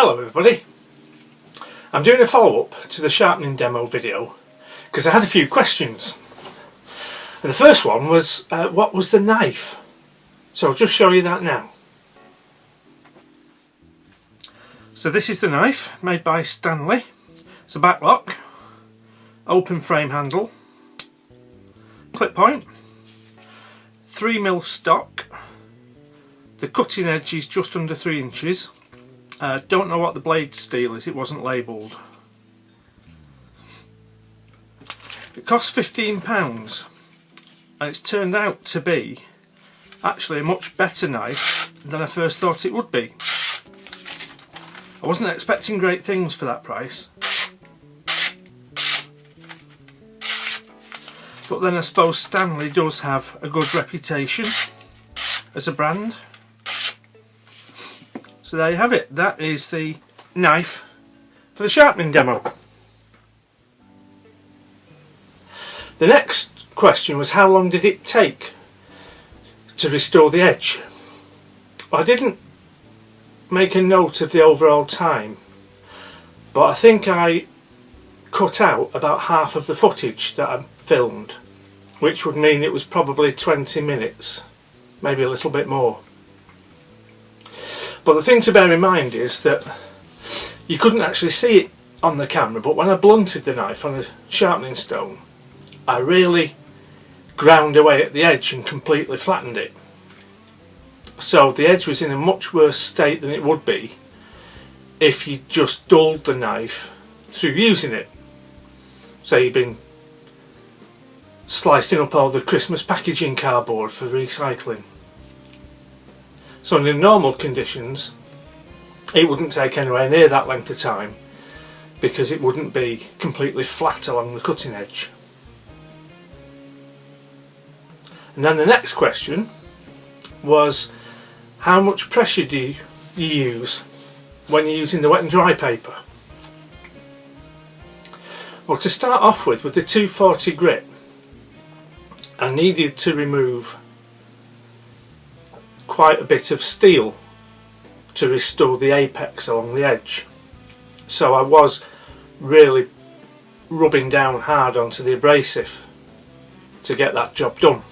Hello everybody, I'm doing a follow-up to the sharpening demo video because I had a few questions. And the first one was, what was the knife? So I'll just show you that now. So this is the knife made by Stanley. It's a backlock, open frame handle, clip point, 3mm stock. The cutting edge is just under 3 inches. Don't know what the blade steel is, it wasn't labelled. It cost £15 and it's turned out to be actually a much better knife than I first thought it would be. I wasn't expecting great things for that price, but then I suppose Stanley does have a good reputation as a brand. So there you have it, that is the knife for the sharpening demo. The next question was, how long did it take to restore the edge? Well, I didn't make a note of the overall time, but I think I cut out about half of the footage that I filmed, which would mean it was probably 20 minutes, maybe a little bit more. But the thing to bear in mind is that you couldn't actually see it on the camera, but when I blunted the knife on the sharpening stone, I really ground away at the edge and completely flattened it. So the edge was in a much worse state than it would be if you just dulled the knife through using it. Say you've been slicing up all the Christmas packaging cardboard for recycling. So under normal conditions it wouldn't take anywhere near that length of time because it wouldn't be completely flat along the cutting edge. And then the next question was, how much pressure do you use when you're using the wet and dry paper? Well, to start off with the 240 grit, I needed to remove quite a bit of steel to restore the apex along the edge. So I was really rubbing down hard onto the abrasive to get that job done.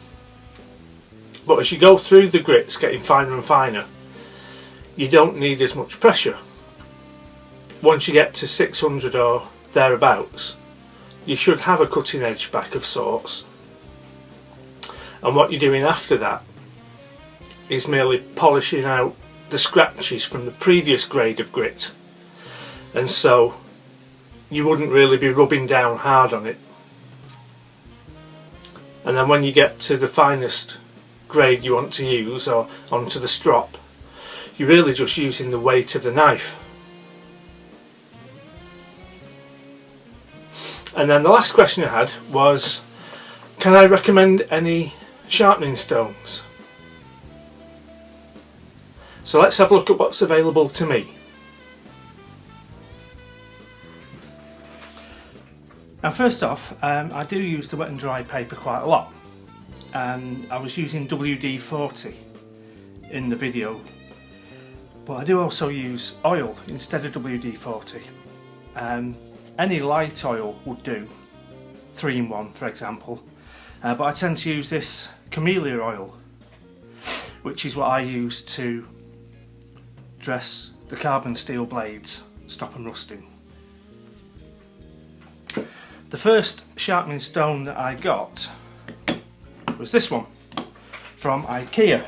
But as you go through the grits, getting finer and finer, you don't need as much pressure. Once you get to 600 or thereabouts, you should have a cutting edge back of sorts. And what you're doing after that is merely polishing out the scratches from the previous grade of grit, and so you wouldn't really be rubbing down hard on it. And then when you get to the finest grade you want to use, or onto the strop, you're really just using the weight of the knife. And then the last question I had was, can I recommend any sharpening stones? So let's have a look at what's available to me. Now first off, I do use the wet and dry paper quite a lot, and I was using WD-40 in the video, but I do also use oil instead of WD-40. Any light oil would do, 3-in-1 for example, but I tend to use this camellia oil, which is what I use to dress the carbon steel blades, stop them rusting. The first sharpening stone that I got was this one from IKEA.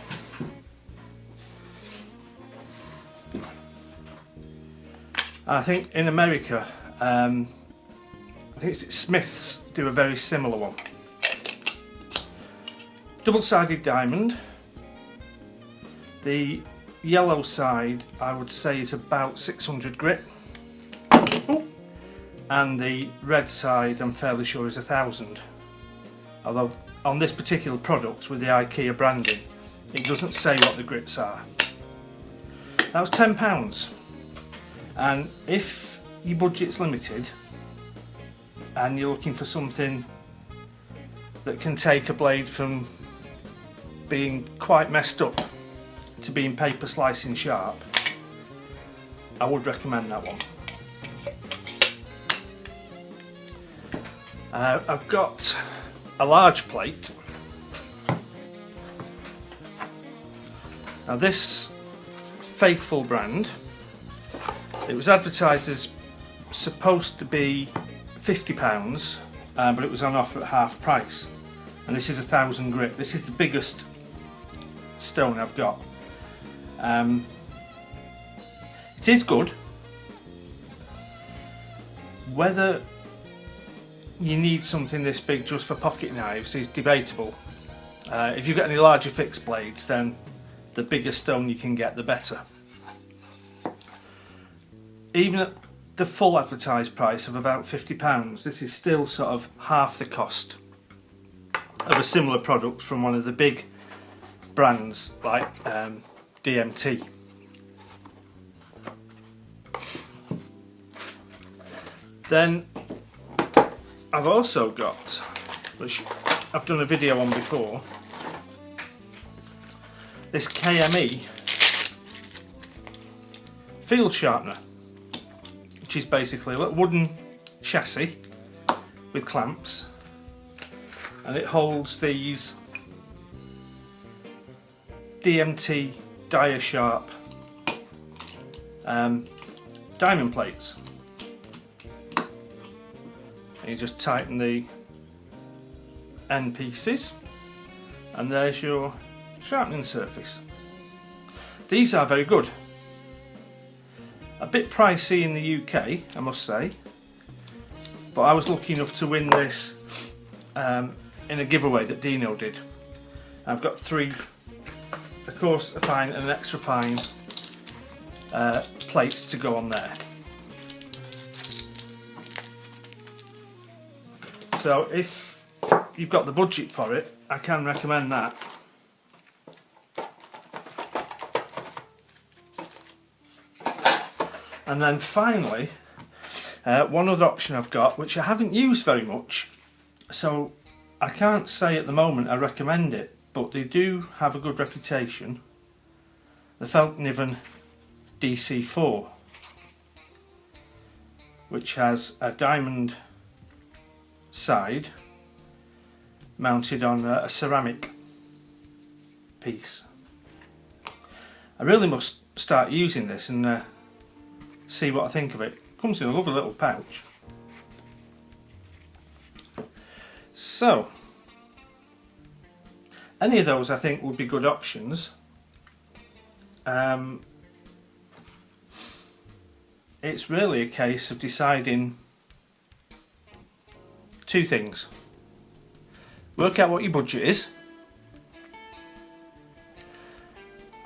I think in America, I think it's Smith's do a very similar one. Double-sided diamond. The yellow side I would say is about 600 grit. Ooh. And the red side I'm fairly sure is 1000. Although on this particular product with the IKEA branding, it doesn't say what the grits are. That was £10. And if your budget's limited and you're looking for something that can take a blade from being quite messed up to being paper slicing sharp, I would recommend that one. I've got a large plate. Now this Faithful brand, it was advertised as supposed to be £50, but it was on offer at half price. And this is 1,000 grit. This is the biggest stone I've got. It is good. Whether you need something this big just for pocket knives is debatable. If you've got any larger fixed blades, then the bigger stone you can get, the better. Even at the full advertised price of about £50, this is still sort of half the cost of a similar product from one of the big brands like DMT. Then I've also got, which I've done a video on before, this KME field sharpener, which is basically a wooden chassis with clamps, and it holds these DMT Dia Sharp diamond plates. And you just tighten the end pieces, and there's your sharpening surface. These are very good. A bit pricey in the UK, I must say, but I was lucky enough to win this in a giveaway that Dino did. I've got 3, of course, a fine and an extra fine plates to go on there. So if you've got the budget for it, I can recommend that. And then finally, one other option I've got, which I haven't used very much, so I can't say at the moment I recommend it, but they do have a good reputation. The Felkniven DC4, which has a diamond side mounted on a ceramic piece. I really must start using this and see what I think of it. Comes in a lovely little pouch. So any of those I think would be good options. It's really a case of deciding 2 things. Work out what your budget is,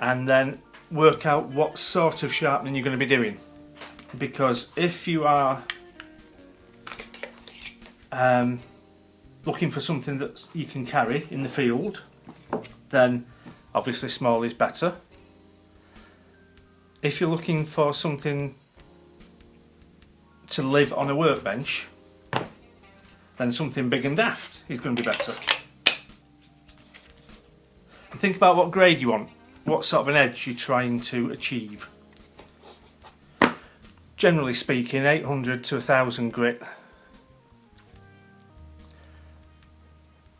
and then work out what sort of sharpening you're going to be doing. Because if you are looking for something that you can carry in the field, then obviously small is better. If you're looking for something to live on a workbench, then something big and daft is going to be better. And think about what grade you want, what sort of an edge you're trying to achieve. Generally speaking, 800 to 1000 grit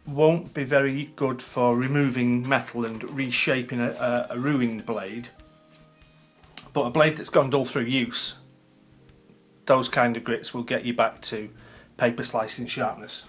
won't be very good for removing metal and reshaping a ruined blade, but a blade that's gone dull through use, those kind of grits will get you back to paper slicing sharpness.